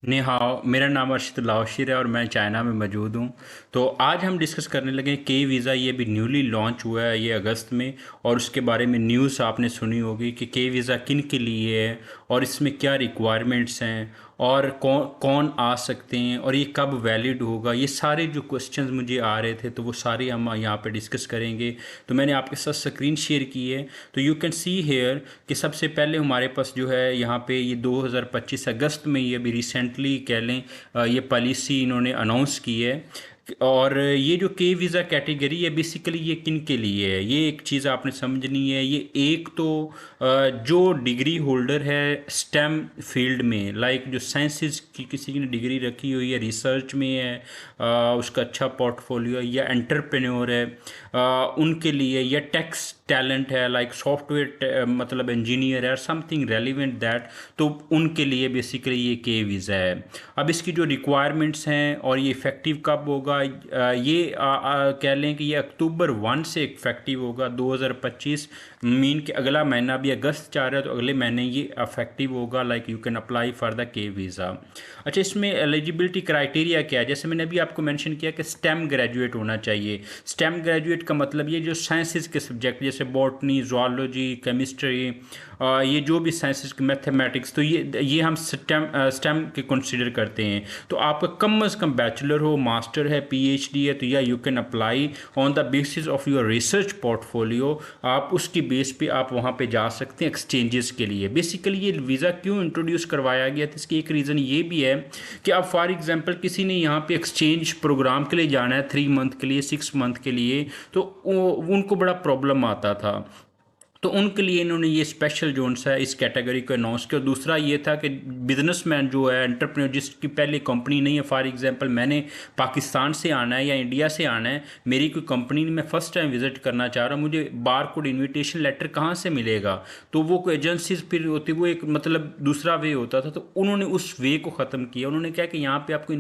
नि हाओ, मेरा नाम अर्शित लाओशिर है और मैं चाइना में मौजूद हूँ। तो आज हम डिस्कस करने लगे के वीज़ा। ये भी न्यूली लॉन्च हुआ है ये अगस्त में, और उसके बारे में न्यूज़ आपने सुनी होगी कि के वीज़ा किन के लिए है और इसमें क्या रिक्वायरमेंट्स हैं और कौन कौन आ सकते हैं और ये कब वैलिड होगा। ये सारे जो क्वेश्चंस मुझे आ रहे थे तो वो सारे हम यहाँ पे डिस्कस करेंगे। तो मैंने आपके साथ स्क्रीन शेयर की है, तो यू कैन सी हेयर कि सबसे पहले हमारे पास जो है यहाँ पे ये 2025 अगस्त में ये अभी रिसेंटली कह लें ये पॉलिसी इन्होंने अनाउंस की है। और ये जो के वीज़ा कैटेगरी है बेसिकली ये किन के लिए है, ये एक चीज़ आपने समझनी है। ये एक तो जो डिग्री होल्डर है स्टेम फील्ड में, लाइक जो साइंसेज की किसी ने डिग्री रखी हुई है, रिसर्च में है, उसका अच्छा पोर्टफोलियो है, या एंटरप्रेन्योर है उनके लिए, या टेक्स टैलेंट है लाइक सॉफ्टवेयर मतलब इंजीनियर है समथिंग रेलिवेंट दैट, तो उनके लिए बेसिकली ये के वीज़ा है। अब इसकी जो रिक्वायरमेंट्स हैं और ये इफ़ेक्टिव कब होगा, ये कह लें कि ये अक्टूबर 1 से इफेक्टिव होगा 2025। मीन कि अगला महीना भी अगस्त चाह रहा है तो अगले महीने ये इफेक्टिव होगा। Like you can apply for the के वीज़ा। अच्छा, इसमें एलिजिबिलिटी क्राइटेरिया क्या है? जैसे मैंने अभी आपको मेंशन किया कि स्टेम ग्रेजुएट होना चाहिए। स्टेम ग्रेजुएट का मतलब ये जो साइंसेज के सब्जेक्ट जैसे बॉटनी, जूलॉजी, केमिस्ट्री, ये जो भी साइंसेज के मैथमेटिक्स, तो ये हम स्टेम के कंसीडर करते हैं। तो आपका कम अज़ कम बैचलर हो, मास्टर है, पीएचडी है, तो या you can apply on the basis of your research portfolio. आप उसकी बेस पे आप वहाँ पे जा सकते हैं एक्सचेंजेस के लिए। बेसिकली ये वीज़ा क्यों इंट्रोड्यूस करवाया गया था, इसकी एक रीज़न ये भी है कि अब फॉर एग्जांपल किसी ने यहाँ पे एक्सचेंज प्रोग्राम के लिए जाना है 3 मंथ के लिए, 6 मंथ के लिए, तो उनको बड़ा प्रॉब्लम आता था। तो उनके लिए इन्होंने ये स्पेशल जोन सा है इस कैटेगरी को अनाउंस किया। और दूसरा ये था कि बिजनेसमैन जो है, एंटरप्रेन्योर जिसकी पहले कंपनी नहीं है, फॉर एग्जांपल मैंने पाकिस्तान से आना है या इंडिया से आना है, मेरी कोई कंपनी में फर्स्ट टाइम विजिट करना चाह रहा हूँ, मुझे बार कोड इन्विटेशन लेटर कहाँ से मिलेगा? तो वो कोई एजेंसीज फिर होती, वो एक मतलब दूसरा वे होता था। तो उन्होंने उस वे को ख़त्म किया। उन्होंने कहा कि यहाँ पे आपको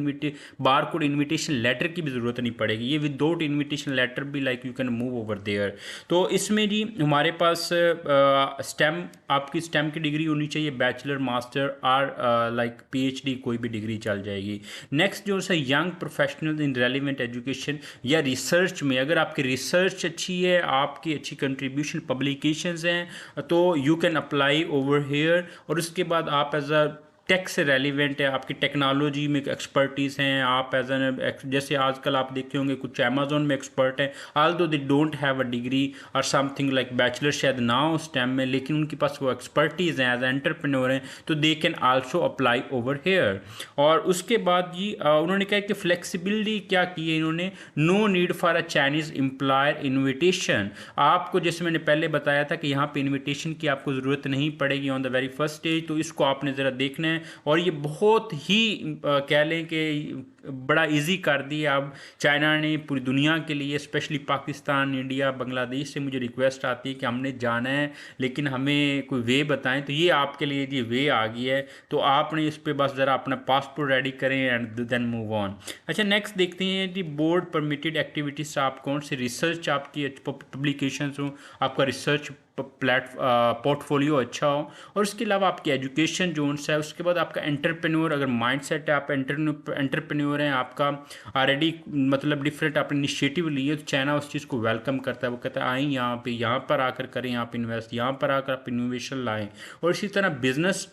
बार कोड इन्विटेशन लेटर की भी ज़रूरत नहीं पड़ेगी, ये विदाउट इन्विटेशन लेटर भी like you can move over there. तो इसमें जी हमारे पास स्टेम, आपकी स्टेम की डिग्री होनी चाहिए, बैचलर, मास्टर और लाइक पीएचडी, कोई भी डिग्री चल जाएगी। नेक्स्ट जो है young professional in relevant education या रिसर्च में, अगर आपकी रिसर्च अच्छी है, आपकी अच्छी कंट्रीब्यूशन पब्लिकेशंस हैं, तो you can apply over here. और उसके बाद आप एज अ टेक से रेलिवेंट है, आपकी टेक्नोलॉजी में एक्सपर्टीज़ हैं, आप एज एन जैसे आजकल आप देखे होंगे कुछ अमेजोन में एक्सपर्ट हैं, आल दो they don't have a degree और समथिंग लाइक बैचलर शायद ना हो स्टेम में, लेकिन उनके पास वो एक्सपर्टीज़ हैं, एज एंटरप्रेन्योर हैं, तो they can also apply over here. और उसके बाद जी उन्होंने कहा कि फ्लेक्सिबिलिटी क्या की है इन्होंने, no need for a Chinese employer invitation. आपको जैसे मैंने पहले बताया था कि यहाँ पे इन्विटेशन की आपको ज़रूरत नहीं पड़ेगी on the very first stage, तो इसको आपने ज़रा देखना है। और ये बहुत ही कह लें कि बड़ा इजी कर दिया अब चाइना ने पूरी दुनिया के लिए, स्पेशली पाकिस्तान, इंडिया, बांग्लादेश से मुझे रिक्वेस्ट आती है कि हमने जाना है लेकिन हमें कोई वे बताएं, तो ये आपके लिए ये वे आ गई है। तो आपने इस पे बस ज़रा अपना पासपोर्ट रेडी करें एंड देन मूव ऑन। अच्छा, नेक्स्ट देखते हैं जी बोर्ड परमिटेड एक्टिविटीज़। आप कौन सी रिसर्च आपकी पब्लिकेशंस हो, आपका रिसर्च पोर्टफोलियो अच्छा हो, और उसके अलावा आपकी एजुकेशन जोन्स है। उसके बाद आपका एंटरप्रेन्योर अगर माइंड सेट है, आप एंटरप्रेन्योर हैं, आपका ऑलरेडी मतलब डिफरेंट आपने इनिशिएटिव लिए, तो चाइना उस चीज़ को वेलकम करता है। वो कहता है आए यहाँ पे, यहाँ पर आकर करें आप इन्वेस्ट, यहाँ पर आकर आप इनोवेशन लाएं। और इसी तरह बिजनेस,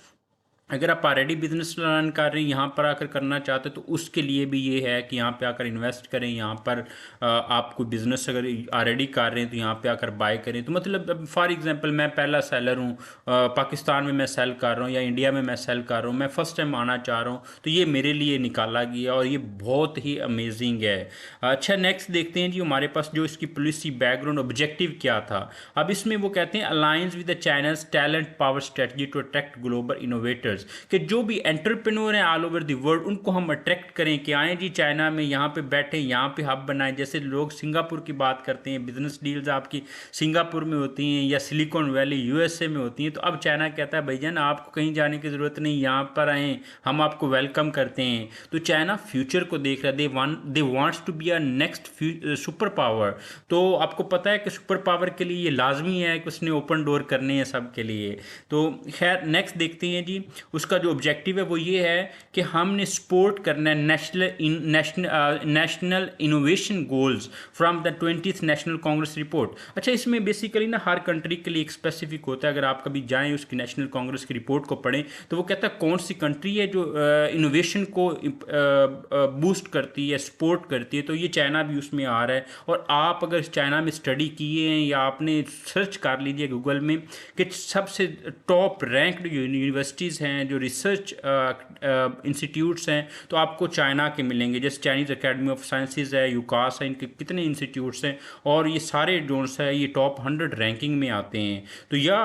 अगर आप ऑलरेडी बिजनेस रन कर रहे हैं, यहाँ पर आकर करना चाहते हैं, तो उसके लिए भी ये है कि यहाँ पे आकर इन्वेस्ट करें। यहाँ पर आप कोई बिजनेस अगर ऑलरेडी कर रहे हैं तो यहाँ पे आकर बाय करें। तो मतलब फॉर एग्जांपल मैं पहला सेलर हूँ, पाकिस्तान में मैं सेल कर रहा हूँ या इंडिया में मैं सेल कर रहा हूँ, मैं फ़र्स्ट टाइम आना चाह रहा हूँ, तो ये मेरे लिए निकाला गया और ये बहुत ही अमेजिंग है। अच्छा, नेक्स्ट देखते हैं जी हमारे पास जो इसकी पॉलिसी बैकग्राउंड ऑब्जेक्टिव क्या था। अब इसमें वो कहते हैं alliance with the China's talent power strategy to attract global innovators, कि जो भी एंटरप्रेन्योर हैं ऑल ओवर द वर्ल्ड उनको हम अट्रैक्ट करें कि आए जी चाइना में, यहाँ पे बैठे, यहाँ पे हब बनाए। जैसे लोग सिंगापुर की बात करते हैं, बिजनेस डील्स आपकी सिंगापुर में होती हैं या सिलिकॉन वैली यूएसए में होती हैं, तो अब चाइना कहता है भैया आपको कहीं जाने की ज़रूरत नहीं, यहाँ पर आएँ, हम आपको वेलकम करते हैं। तो चाइना फ्यूचर को देख रहा है, they wants to be a next super power. तो आपको पता है कि सुपर पावर के लिए ये लाजमी है कि उसने ओपन डोर करने हैं सबके लिए। तो खैर नेक्स्ट देखते हैं जी, उसका जो ऑब्जेक्टिव है वो ये है कि हमने सपोर्ट करना है national innovation goals from the 20th national Congress report. अच्छा, इसमें बेसिकली ना हर कंट्री के लिए एक स्पेसिफिक होता है, अगर आप कभी जाएं उसकी नेशनल कांग्रेस की रिपोर्ट को पढ़ें तो वो कहता है कौन सी कंट्री है जो इनोवेशन को बूस्ट करती है, सपोर्ट करती है, तो ये चाइना भी उसमें आ रहा है। और आप अगर चाइना में स्टडी किए हैं या आपने सर्च कर लीजिए गूगल में कि सबसे टॉप रैंक्ड यूनिवर्सिटीज़ हैं, जो रिसर्च इंस्टीट्यूट्स हैं, तो आपको चाइना के मिलेंगे। जैसे चाइनीज़ एकेडमी ऑफ साइंसेज है, यूकास है, इनके कितने इंस्टीट्यूट्स हैं, और ये सारे जोन्स है ये टॉप 100 रैंकिंग में आते हैं। तो yeah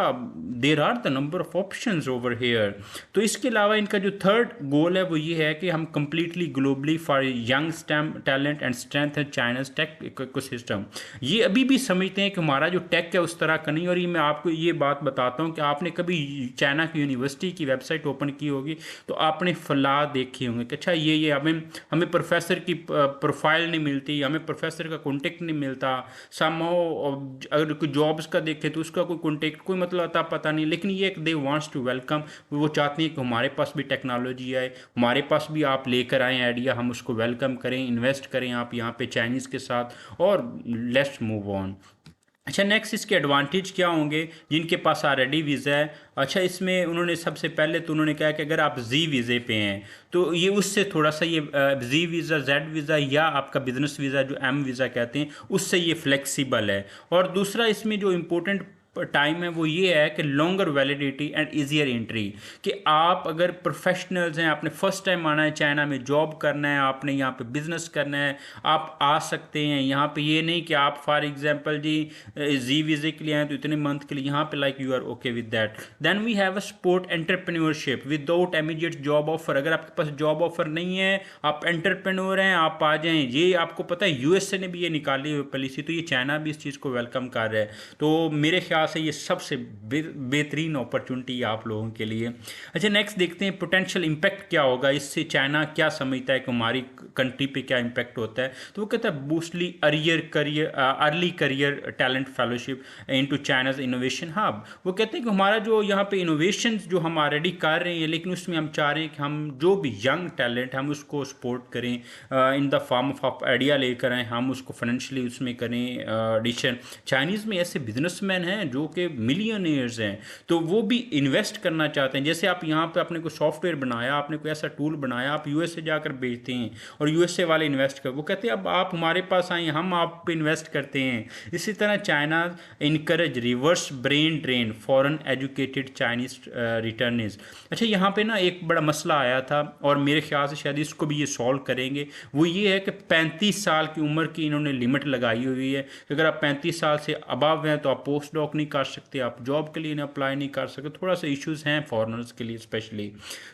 there are the number of options over here. तो इसके अलावा इनका जो थर्ड गोल है वो ये है कि हम completely globally for young stem talent and strength and China's tech ecosystem. ये अभी भी समझते हैं कि हमारा जो टेक है उस तरह का नहीं। और ये मैं आपको ये बात बताता हूँ कि आपने कभी चाइना की यूनिवर्सिटी की वेबसाइट ओपन की होगी तो आपने फलाह देखी होंगे कि अच्छा ये हमें हमें प्रोफेसर की प्रोफाइल नहीं मिलती, हमें प्रोफेसर का कॉन्टेक्ट नहीं मिलता, समहाउ अगर कोई जॉब्स का देखे तो उसका कोई कॉन्टेक्ट कोई मतलब आता पता नहीं। लेकिन ये दे वांट्स टू वेलकम, वो चाहती हैं कि हमारे पास भी टेक्नोलॉजी आए, हमारे पास भी आप लेकर आएँ आइडिया, हम उसको वेलकम करें, इन्वेस्ट करें आप यहाँ पे चाइनीज़ के साथ, और लेट्स मूव ऑन। अच्छा, नेक्स्ट इसके एडवांटेज क्या होंगे जिनके पास ऑलरेडी वीज़ा है। अच्छा, इसमें उन्होंने सबसे पहले तो उन्होंने कहा कि अगर आप जी वीज़े पे हैं तो ये उससे थोड़ा सा ये जी वीज़ा, जेड वीज़ा या आपका बिजनेस वीज़ा जो एम वीज़ा कहते हैं उससे ये फ्लेक्सिबल है। और दूसरा इसमें जो इम्पोर्टेंट टाइम है वो ये है कि longer validity and easier entry, कि आप अगर प्रोफेशनल्स हैं, आपने फर्स्ट टाइम आना है चाइना में जॉब करना है, आपने यहाँ पे बिजनेस करना है, आप आ सकते हैं यहाँ पे। ये नहीं कि आप फॉर एग्जांपल जी वीज़े के लिए आए तो इतने मंथ के लिए यहाँ पे like you are okay with that. Then we have a support entrepreneurship without immediate job offer. अगर आपके पास जॉब ऑफर नहीं है, आप एंटरप्रेन्योर हैं, आप आ जाएँ। ये आपको पता है यूएसए ने भी ये निकाली हुई पॉलिसी, तो ये चाइना भी इस चीज़ को वेलकम कर रहा है। तो मेरे ख्याल से ये सबसे बेहतरीन अपॉर्चुनिटी आप लोगों के लिए। अच्छा, नेक्स्ट देखते हैं पोटेंशियल इम्पैक्ट क्या होगा, इससे चाइना क्या समझता है कि हमारी कंट्री पे क्या इम्पैक्ट होता है। तो वो कहता है boostly early career talent fellowship into China's innovation hub. वो कहते हैं कि हमारा जो यहाँ पे इनोवेशन जो हम ऑलरेडी कर रहे हैं, लेकिन उसमें हम चाह रहे हैं कि हम जो भी यंग टैलेंट हम उसको सपोर्ट करें in the form of idea लेकर आएँ, हम उसको फाइनेंशियली उसमें करें एडिशन। चाइनीज़ में ऐसे बिजनेसमैन हैं जो कि मिलियनियर्स हैं, तो वो भी इन्वेस्ट करना चाहते हैं। जैसे आप यहाँ पे आपने कोई सॉफ्टवेयर बनाया, आपने कोई ऐसा टूल बनाया, आप यूएसए जाकर बेचते हैं और यूएसए वाले इन्वेस्ट कर, वो कहते हैं अब आप हमारे पास आए, हम आप पे इन्वेस्ट करते हैं। इसी तरह China encourage reverse brain drain foreign educated Chinese returnees. अच्छा, यहाँ पे ना एक बड़ा मसला आया था और मेरे ख्याल से शायद इसको भी ये सॉल्व करेंगे। वो ये है कि 35 साल की उम्र की इन्होंने लिमिट लगाई हुई है। अगर आप 35 साल से अबव हैं तो आप पोस्ट डॉक नहीं कर सकते, आप जॉब के लिए अप्लाई नहीं कर सकते। थोड़ा सा इश्यूज़ हैं फॉरेनर्स के लिए स्पेशली।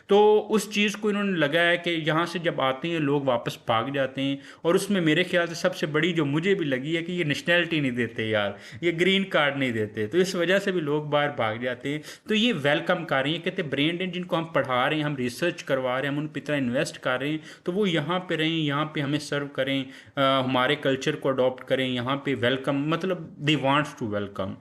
तो उस चीज़ को इन्होंने लगाया कि यहाँ से जब आते हैं लोग वापस भाग जाते हैं। और उसमें मेरे ख्याल से सबसे बड़ी जो मुझे भी लगी है कि ये नेशनैलिटी नहीं देते यार, ये ग्रीन कार्ड नहीं देते, तो इस वजह से भी लोग बाहर भाग जाते हैं। तो ये वेलकम कर रही है, कहते ब्रेन ड्रेन जिनको हम पढ़ा रहे हैं, हम रिसर्च करवा रहे हैं, हम उन पर इतना इन्वेस्ट कर रहे हैं, तो वो यहाँ पे रहें, यहाँ पे हमें सर्व करें, हमारे कल्चर को अडॉप्ट करें, यहाँ पे वेलकम, मतलब they wants to welcome.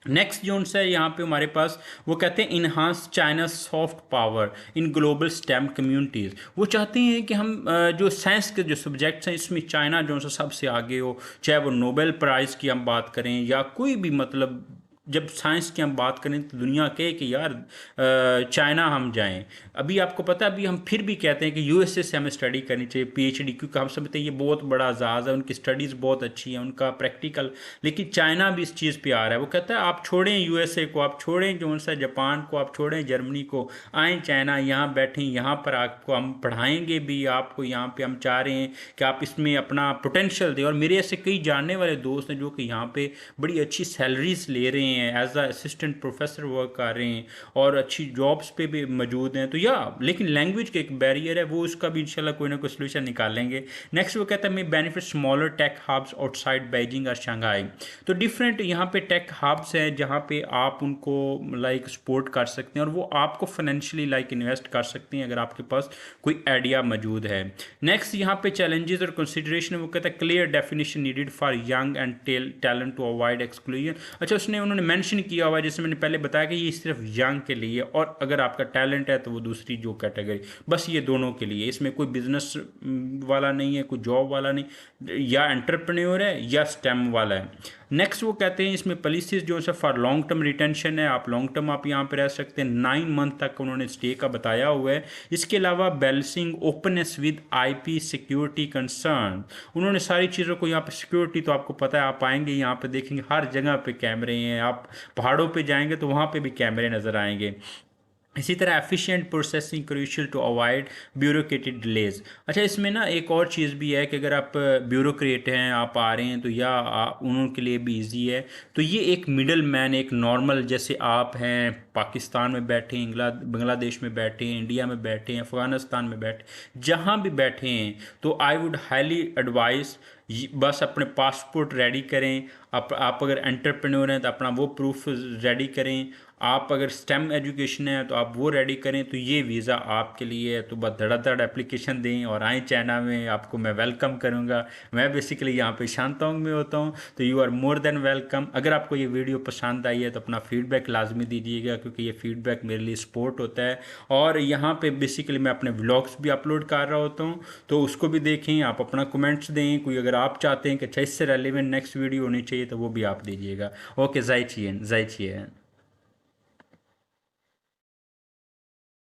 Next जो है यहाँ पे हमारे पास वो कहते हैं enhance China soft power in global stem communities. वो चाहते हैं कि हम जो साइंस के जो सब्जेक्ट्स हैं इसमें चाइना जो सबसे आगे हो, चाहे वो नोबेल प्राइज़ की हम बात करें या कोई भी, मतलब जब साइंस की हम बात करें तो दुनिया कहे कि यार चाइना हम जाएं। अभी आपको पता है, अभी हम फिर भी कहते हैं कि यूएसए से हमें स्टडी करनी चाहिए पीएचडी, क्योंकि हम समझते हैं ये बहुत बड़ा जहाज़ है, उनकी स्टडीज़ बहुत अच्छी है, उनका प्रैक्टिकल। लेकिन चाइना भी इस चीज़ पे आ रहा है। वो कहता है आप छोड़ें यूएसए को, आप छोड़ें जो सा जापान को, आप छोड़ें जर्मनी को, आएँ चाइना, यहाँ बैठें, यहाँ पर आपको हम पढ़ाएँगे भी, आपको यहाँ पर हम चाह रहे हैं कि आप इसमें अपना पोटेंशियल दें। और मेरे ऐसे कई जानने वाले दोस्त हैं जो कि यहाँ पर बड़ी अच्छी सैलरीज ले रहे हैं, as a assistant professor work कर रहे हैं और अच्छी जॉब्स पे भी मौजूद हैं। तो लेकिन लैंग्वेज का एक बैरियर है, वो उसका भी इंशाल्लाह कोई ना कोई सोल्यूशन निकालेंगे। नेक्स्ट वो कहता है मैं benefit smaller tech hubs outside Beijing और शंघाई। तो डिफरेंट यहाँ पे टेक हब्स हैं जहाँ पे आप उनको लाइक सपोर्ट कर सकते हैं और वो आपको फाइनेंशियली लाइक इन्वेस्ट कर सकते हैं अगर आपके पास कोई आइडिया मौजूद है। नेक्स्ट यहाँ पे चैलेंजेस और कंसिडरेशन, वो कहता है clear definition needed for young and talent to avoid exclusion. अच्छा, उसने उन्होंने उन्होंने मेंशन किया हुआ है, जैसे मैंने पहले बताया कि ये सिर्फ यंग के लिए, और अगर आपका टैलेंट है तो वो दूसरी जो कैटेगरी, बस ये दोनों के लिए। इसमें कोई बिजनेस वाला नहीं है, कोई जॉब वाला नहीं, या एंटरप्रेन्योर है या स्टेम वाला है। नेक्स्ट वो कहते हैं इसमें पॉलिसीज जो है फॉर लॉन्ग टर्म रिटेंशन है, आप लॉन्ग टर्म आप यहाँ पे रह सकते हैं, 9 मंथ तक उन्होंने स्टे का बताया हुआ है। इसके अलावा balancing openness with IP security concern, उन्होंने सारी चीज़ों को, यहाँ पे सिक्योरिटी तो आपको पता है, आप आएंगे यहाँ पे देखेंगे हर जगह पे कैमरे हैं, आप पहाड़ों पे जाएंगे तो वहाँ पे भी कैमरे नज़र आएंगे। इसी तरह efficient processing crucial to avoid bureaucratic delays. अच्छा, इसमें ना एक और चीज़ भी है कि अगर आप ब्यूरोक्रेट हैं, आप आ रहे हैं तो या उनके लिए भी इजी है। तो ये एक मिडल मैन, एक नॉर्मल, जैसे आप हैं पाकिस्तान में बैठे हैं, बांग्लादेश में बैठे हैं, इंडिया में बैठे हैं, अफ़गानिस्तान में बैठे, जहाँ भी बैठे हैं, तो आई वुड हाईली एडवाइस बस अपने पासपोर्ट रेडी करें। आप अगर एंटरप्रेन्योर हैं तो अपना वो प्रूफ रेडी करें। आप अगर स्टेम एजुकेशन है तो आप वो रेडी करें, तो ये वीज़ा आपके लिए है। तो बस धड़ाधड़ एप्लीकेशन दें और आएँ चाइना में, आपको मैं वेलकम करूँगा। मैं बेसिकली यहाँ पे शांतोंग में होता हूँ, तो you are more than welcome. अगर आपको ये वीडियो पसंद आई है तो अपना फीडबैक लाजमी दीजिएगा, क्योंकि ये फीडबैक मेरे लिए सपोर्ट होता है। और यहाँ पे बेसिकली मैं अपने व्लॉग्स भी अपलोड कर रहा होता हूँ, तो उसको भी देखें, आप अपना कमेंट्स दें। कोई अगर आप चाहते हैं कि अच्छा इससे रेलिवेंट नेक्स्ट वीडियो होनी चाहिए, तो वो भी आप दीजिएगा। ओके, ज़ाइचियन ज़ाइचियन।